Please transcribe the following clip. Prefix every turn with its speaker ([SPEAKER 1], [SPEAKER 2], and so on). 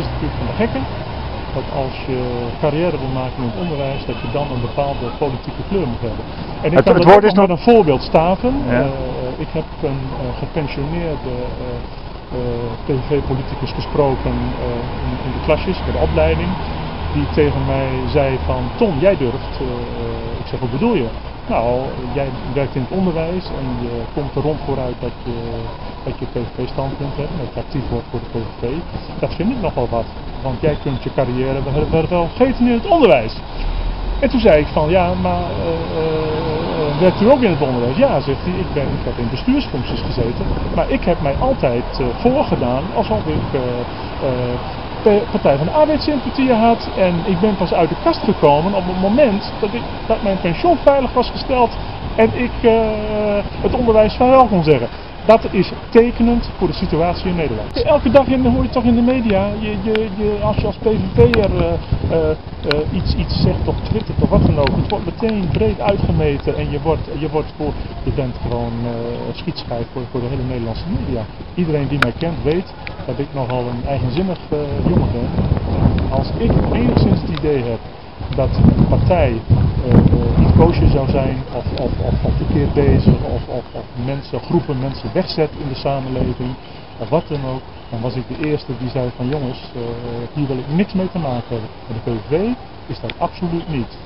[SPEAKER 1] is natuurlijk van de gekken dat als je carrière wil maken in het onderwijs, dat je dan een bepaalde politieke kleur moet hebben. En ik kan het woord is nog met een voorbeeld staven. Ja. Ik heb een gepensioneerde PVV-politicus gesproken in de klasjes, bij de opleiding, die tegen mij zei van, Ton, jij durft. Ik zeg, wat bedoel je? Nou, jij werkt in het onderwijs en je komt er rond vooruit dat je PVV-standpunt hebt, dat je actief wordt voor de PVV. Dat vind ik nogal wat, want jij kunt je carrière wel geven in het onderwijs. En toen zei ik van, ja, maar werkt u ook in het onderwijs? Ja, zegt hij, ik heb in bestuursfuncties gezeten, maar ik heb mij altijd voorgedaan alsof ik Partij van de Arbeid sympathie had en ik ben pas uit de kast gekomen op het moment dat mijn pensioen veilig was gesteld en ik het onderwijs vaarwel kon zeggen. Dat is tekenend voor de situatie in Nederland. Elke dag hoor je toch in de media, als je als PVV'er iets zegt op Twitter of wat dan ook, het wordt meteen breed uitgemeten en je bent gewoon schietschijf voor de hele Nederlandse media. Iedereen die mij kent weet dat ik nogal een eigenzinnig jongen ben. Als ik enigszins het idee heb dat een partij niet koosje zou zijn of verkeerd bezig of groepen mensen wegzet in de samenleving of wat dan ook, dan was ik de eerste die zei van jongens, hier wil ik niks mee te maken hebben. En de PVV is dat absoluut niet.